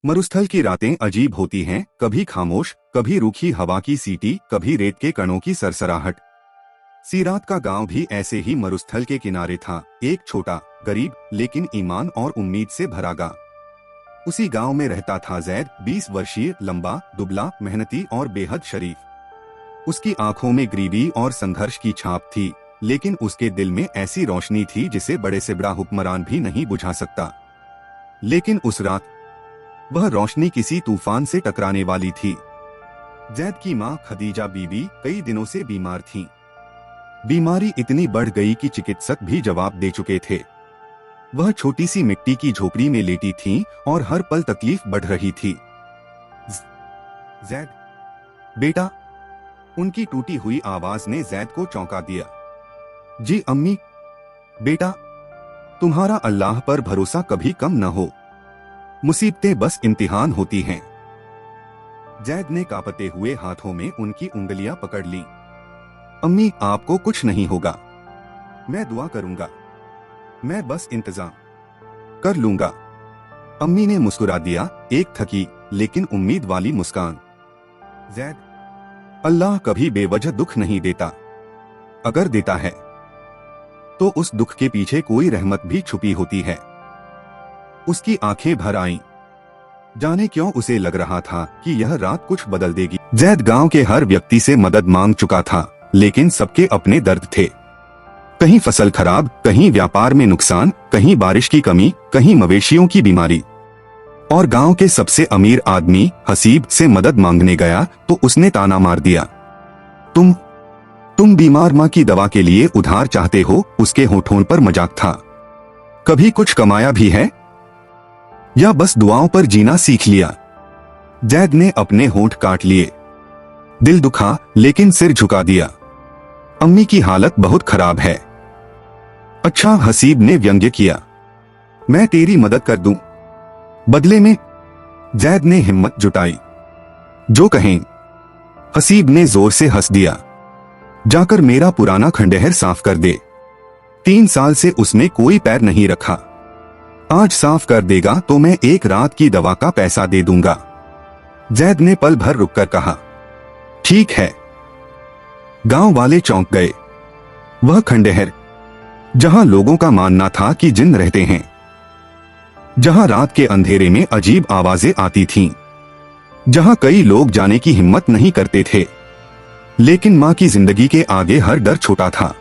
मरुस्थल की रातें अजीब होती हैं, कभी खामोश, कभी रूखी हवा की सीटी, कभी रेत के कणों की सरसराहट। सीरात का गांव भी ऐसे ही मरुस्थल के किनारे था, एक छोटा, गरीब, लेकिन ईमान और उम्मीद से भरा गांव। उसी गांव में रहता था जैद, 20 वर्षीय, लंबा, दुबला, मेहनती और बेहद शरीफ। उसकी आंखों में गरीबी और संघर्ष की छाप थी, लेकिन उसके दिल में ऐसी रोशनी थी जिसे बड़े से बड़ा हुक्मरान भी नहीं बुझा सकता। लेकिन उस रात वह रोशनी किसी तूफान से टकराने वाली थी। जैद की मां खदीजा बीवी कई दिनों से बीमार थीं। बीमारी इतनी बढ़ गई कि चिकित्सक भी जवाब दे चुके थे। वह छोटी सी मिट्टी की झोपड़ी में लेटी थीं और हर पल तकलीफ बढ़ रही थी। जैद, बेटा, उनकी टूटी हुई आवाज ने जैद को चौंका दिया। जी अम्मी। बेटा, तुम्हारा अल्लाह पर भरोसा कभी कम न हो, मुसीबतें बस इम्तिहान होती हैं। जैद ने कांपते हुए हाथों में उनकी उंगलियां पकड़ लीं। अम्मी, आपको कुछ नहीं होगा, मैं दुआ करूंगा, मैं बस इंतजाम कर लूंगा। अम्मी ने मुस्कुरा दिया, एक थकी लेकिन उम्मीद वाली मुस्कान। जैद, अल्लाह कभी बेवजह दुख नहीं देता, अगर देता है तो उस दुख के पीछे कोई रहमत भी छुपी होती है। उसकी आंखें भर आईं। जाने क्यों उसे लग रहा था कि यह रात कुछ बदल देगी। जैद गांव के हर व्यक्ति से मदद मांग चुका था, लेकिन सबके अपने दर्द थे। कहीं फसल खराब, कहीं व्यापार में नुकसान, कहीं बारिश की कमी, कहीं मवेशियों की बीमारी। और गांव के सबसे अमीर आदमी हसीब से मदद मांगने गया तो उसने ताना मार दिया। तुम बीमार माँ की दवा के लिए उधार चाहते हो? उसके होठों पर मजाक था। कभी कुछ कमाया भी है या बस दुआओं पर जीना सीख लिया? जैद ने अपने होंठ काट लिए। दिल दुखा लेकिन सिर झुका दिया। अम्मी की हालत बहुत खराब है। अच्छा, हसीब ने व्यंग्य किया, मैं तेरी मदद कर दूं बदले में। जैद ने हिम्मत जुटाई, जो कहें। हसीब ने जोर से हंस दिया, जाकर मेरा पुराना खंडहर साफ कर दे। 3 साल से उसमें कोई पैर नहीं रखा, आज साफ कर देगा तो मैं एक रात की दवा का पैसा दे दूंगा। जैद ने पल भर रुककर कहा, ठीक है। गांव वाले चौंक गए। वह खंडहर, जहां लोगों का मानना था कि जिन्न रहते हैं, जहां रात के अंधेरे में अजीब आवाजें आती थीं, जहां कई लोग जाने की हिम्मत नहीं करते थे, लेकिन मां की जिंदगी के आगे हर डर छोटा था।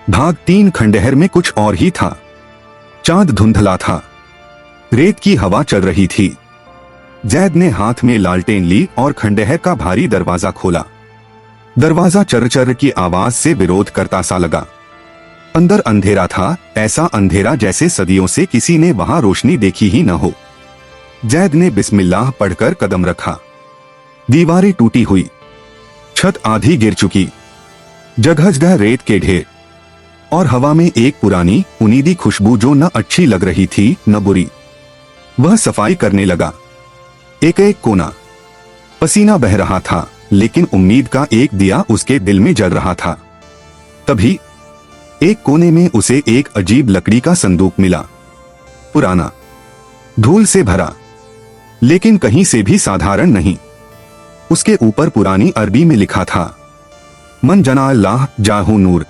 भाग 3 खंडहर में कुछ और ही था। चांद धुंधला था, रेत की हवा चल रही थी। जैद ने हाथ में लालटेन ली और खंडहर का भारी दरवाजा खोला। दरवाजा चर्र की आवाज से विरोध करता सा लगा। अंदर अंधेरा था, ऐसा अंधेरा जैसे सदियों से किसी ने वहां रोशनी देखी ही न हो। जैद ने बिस्मिल्लाह पढ़कर कदम रखा। दीवारें टूटी हुई, छत आधी गिर चुकी, जगह जगह रेत के ढेर, और हवा में एक पुरानी उनीदी खुशबू जो न अच्छी लग रही थी न बुरी। वह सफाई करने लगा, एक एक कोना। पसीना बह रहा था, लेकिन उम्मीद का एक दिया उसके दिल में जल रहा था। तभी एक कोने में उसे एक अजीब लकड़ी का संदूक मिला, पुराना, धूल से भरा, लेकिन कहीं से भी साधारण नहीं। उसके ऊपर पुरानी अरबी में लिखा था, मन जना अल्लाह जाहू नूर।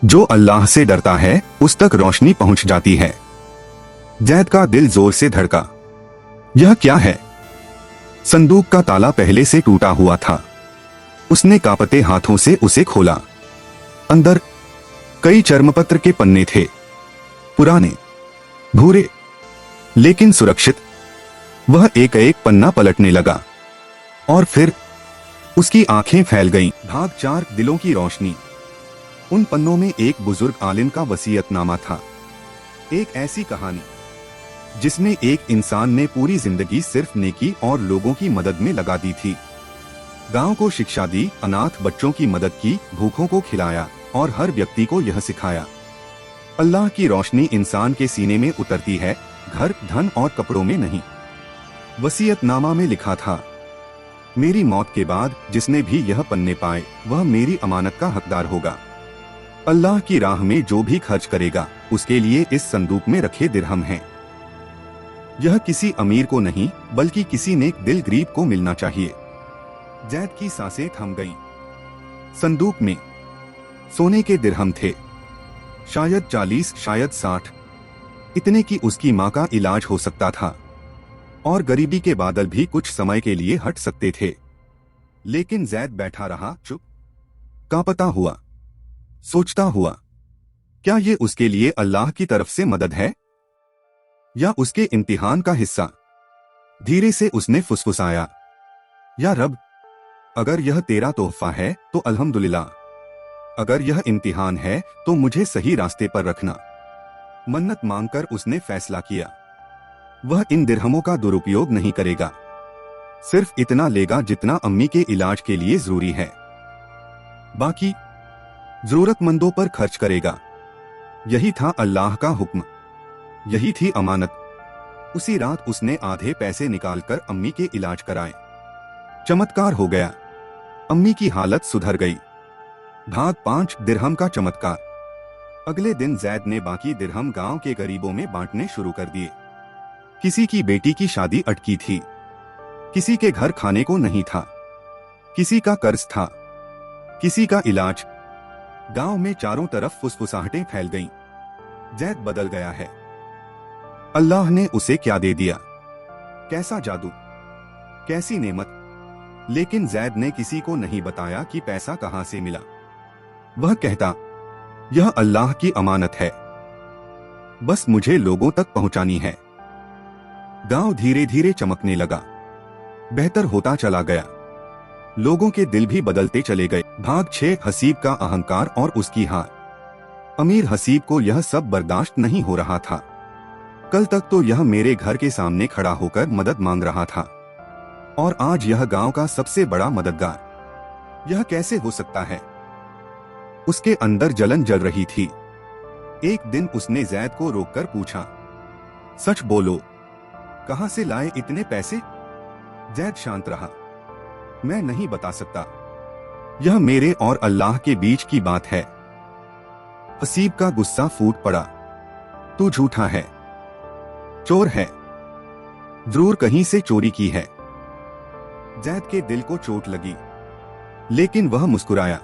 जो अल्लाह से डरता है उस तक रोशनी पहुंच जाती है। जैद का दिल जोर से धड़का। यह क्या है? संदूक का ताला पहले से टूटा हुआ था। उसने कांपते हाथों से उसे खोला। अंदर कई चर्मपत्र के पन्ने थे, पुराने, भूरे, लेकिन सुरक्षित। वह एक एक पन्ना पलटने लगा और फिर उसकी आंखें फैल गईं। भाग 4 दिलों की रोशनी। उन पन्नों में एक बुजुर्ग आलिम का वसीयतनामा था। एक ऐसी कहानी जिसमें एक इंसान ने पूरी जिंदगी सिर्फ नेकी और लोगों की मदद में लगा दी थी। गांव को शिक्षा दी, अनाथ बच्चों की मदद की, भूखों को खिलाया और हर व्यक्ति को यह सिखाया, अल्लाह की रोशनी इंसान के सीने में उतरती है, घर, धन और कपड़ों में नहीं। वसीयतनामा में लिखा था, मेरी मौत के बाद जिसने भी यह पन्ने पाए वह मेरी अमानत का हकदार होगा। अल्लाह की राह में जो भी खर्च करेगा उसके लिए इस संदूक में रखे दिरहम हैं। यह किसी अमीर को नहीं बल्कि किसी नेक दिल गरीब को मिलना चाहिए। जैद की सांसें थम गईं। संदूक में सोने के दिरहम थे, शायद 40 शायद 60, इतने की उसकी माँ का इलाज हो सकता था और गरीबी के बादल भी कुछ समय के लिए हट सकते थे। लेकिन जैद बैठा रहा, चुप, कांपता हुआ, सोचता हुआ, क्या ये उसके लिए अल्लाह की तरफ से मदद है या उसके इम्तिहान का हिस्सा? धीरे से उसने फुसफुसाया, या रब, अगर यह तेरा तोहफा है तो अल्हम्दुलिल्लाह, अगर यह इम्तिहान है तो मुझे सही रास्ते पर रखना। मन्नत मांगकर उसने फैसला किया, वह इन दिरहमों का दुरुपयोग नहीं करेगा, सिर्फ इतना लेगा जितना अम्मी के इलाज के लिए जरूरी है, बाकी जरूरतमंदों पर खर्च करेगा। यही था अल्लाह का हुक्म, यही थी अमानत। उसी रात उसने आधे पैसे निकालकर अम्मी के इलाज कराए। चमत्कार हो गया, अम्मी की हालत सुधर गई। भाग 5 दिरहम का चमत्कार। अगले दिन जैद ने बाकी दिरहम गांव के गरीबों में बांटने शुरू कर दिए। किसी की बेटी की शादी अटकी थी, किसी के घर खाने को नहीं था, किसी का कर्ज था, किसी का इलाज। गांव में चारों तरफ फुसफुसाहटें फैल गईं। जैद बदल गया है। अल्लाह ने उसे क्या दे दिया, कैसा जादू, कैसी नेमत। लेकिन जैद ने किसी को नहीं बताया कि पैसा कहां से मिला। वह कहता, यह अल्लाह की अमानत है, बस मुझे लोगों तक पहुंचानी है। गांव धीरे धीरे चमकने लगा, बेहतर होता चला गया, लोगों के दिल भी बदलते चले गए। भाग 6 हसीब का अहंकार और उसकी हार। अमीर हसीब को यह सब बर्दाश्त नहीं हो रहा था। कल तक तो यह मेरे घर के सामने खड़ा होकर मदद मांग रहा था और आज यह गांव का सबसे बड़ा मददगार। यह कैसे हो सकता है? उसके अंदर जलन जल रही थी। एक दिन उसने जैद को रोककर पूछा, सच बोलो, कहां से लाए इतने पैसे? जैद शांत रहा, मैं नहीं बता सकता, यह मेरे और अल्लाह के बीच की बात है। हसीब का गुस्सा फूट पड़ा, तू झूठा है, चोर है, जरूर कहीं से चोरी की है। जैद के दिल को चोट लगी, लेकिन वह मुस्कुराया,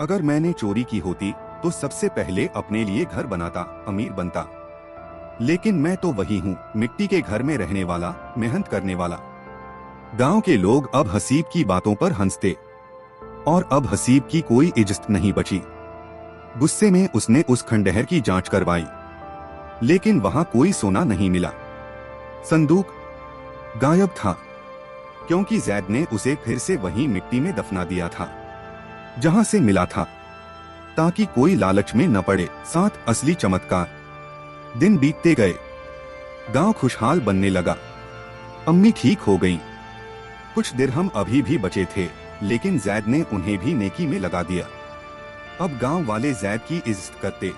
अगर मैंने चोरी की होती तो सबसे पहले अपने लिए घर बनाता, अमीर बनता। लेकिन मैं तो वही हूँ, मिट्टी के घर में रहने वाला, मेहनत करने वाला। गांव के लोग अब हसीब की बातों पर हंसते और अब हसीब की कोई इज्जत नहीं बची। गुस्से में उसने उस खंडहर की जांच करवाई, लेकिन वहां कोई सोना नहीं मिला। संदूक गायब था, क्योंकि जैद ने उसे फिर से वहीं मिट्टी में दफना दिया था जहां से मिला था, ताकि कोई लालच में न पड़े। 7 असली चमत्कार। दिन बीतते गए, गांव खुशहाल बनने लगा। अम्मी ठीक हो गईं। कुछ दिरहम अभी भी बचे थे, लेकिन जैद ने उन्हें भी नेकी में लगा दिया। अब गांव वाले जैद की इज्जत करते।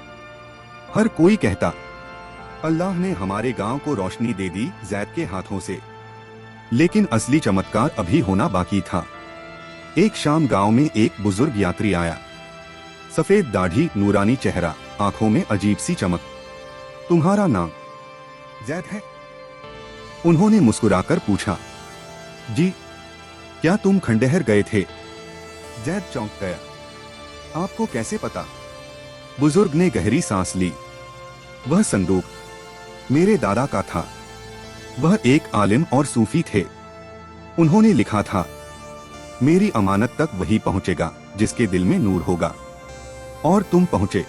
हर कोई कहता, अल्लाह ने हमारे गांव को रोशनी दे दी जैद के हाथों से। लेकिन असली चमत्कार अभी होना बाकी था। एक शाम गांव में एक बुजुर्ग यात्री आया, सफेद दाढ़ी, नूरानी चेहरा, आंखों में अजीब सी चमक। तुम्हारा नाम जैद है? उन्होंने मुस्कुराकर पूछा। जी। क्या तुम खंडहर गए थे? जैद चौंक गया। आपको कैसे पता? बुजुर्ग ने गहरी सांस ली। वह संदूक मेरे दादा का था। वह एक आलिम और सूफी थे। उन्होंने लिखा था, मेरी अमानत तक वही पहुंचेगा जिसके दिल में नूर होगा। और तुम पहुंचे।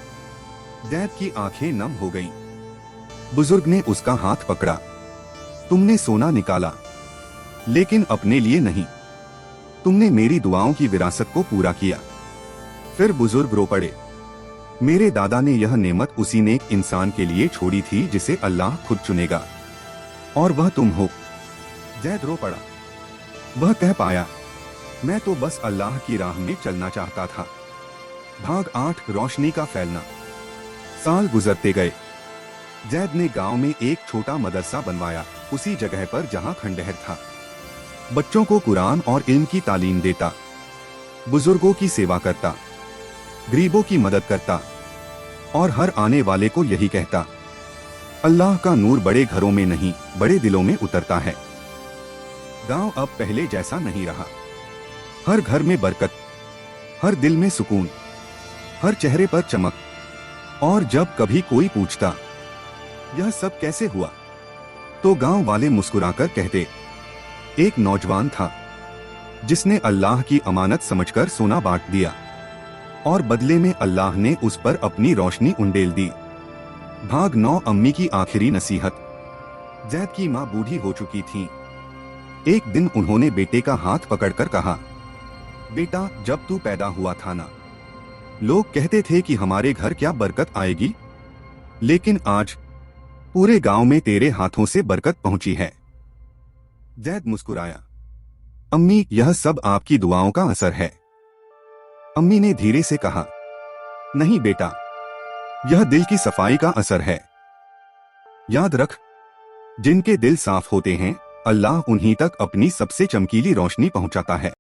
जैद की आंखें नम हो गईं। बुजुर्ग ने उसका हाथ पकड़ा। तुमने सोना निकाला, लेकिन अपने लिए नहीं, तुमने मेरी दुआओं की विरासत को पूरा किया। फिर बुजुर्ग रो पड़े। मेरे दादा ने यह नेमत उसी नेक इंसान के लिए छोड़ी थी जिसे अल्लाह खुद चुनेगा, और वह तुम हो। जैद रो पड़ा। वह कह पाया, मैं तो बस अल्लाह की राह में चलना चाहता था। भाग 8 रोशनी का फैलना। साल गुजरते गए। जैद ने गांव में एक छोटा मदरसा बनवाया, उसी जगह पर जहां खंडहर था। बच्चों को कुरान और इल्म की तालीम देता, बुजुर्गों की सेवा करता, गरीबों की मदद करता और हर आने वाले को यही कहता, अल्लाह का नूर बड़े घरों में नहीं, बड़े दिलों में उतरता है। गांव अब पहले जैसा नहीं रहा। हर घर में बरकत, हर दिल में सुकून, हर चेहरे पर चमक। और जब कभी कोई पूछता यह सब कैसे हुआ, तो गांव वाले मुस्कुराकर कहते, एक नौजवान था जिसने अल्लाह की अमानत समझकर सोना बांट दिया, और बदले में अल्लाह ने उस पर अपनी रोशनी उंडेल दी। भाग 9। अम्मी की आखिरी नसीहत। जैद की माँ बूढ़ी हो चुकी थी। एक दिन उन्होंने बेटे का हाथ पकड़कर कहा, बेटा, जब तू पैदा हुआ था ना, लोग कहते थे कि हमारे घर क्या बरकत आएगी, लेकिन आज पूरे गांव में तेरे हाथों से बरकत पहुंची है। जैद मुस्कुराया, अम्मी, यह सब आपकी दुआओं का असर है। अम्मी ने धीरे से कहा, नहीं बेटा, यह दिल की सफाई का असर है। याद रख, जिनके दिल साफ होते हैं, अल्लाह उन्हीं तक अपनी सबसे चमकीली रोशनी पहुंचाता है।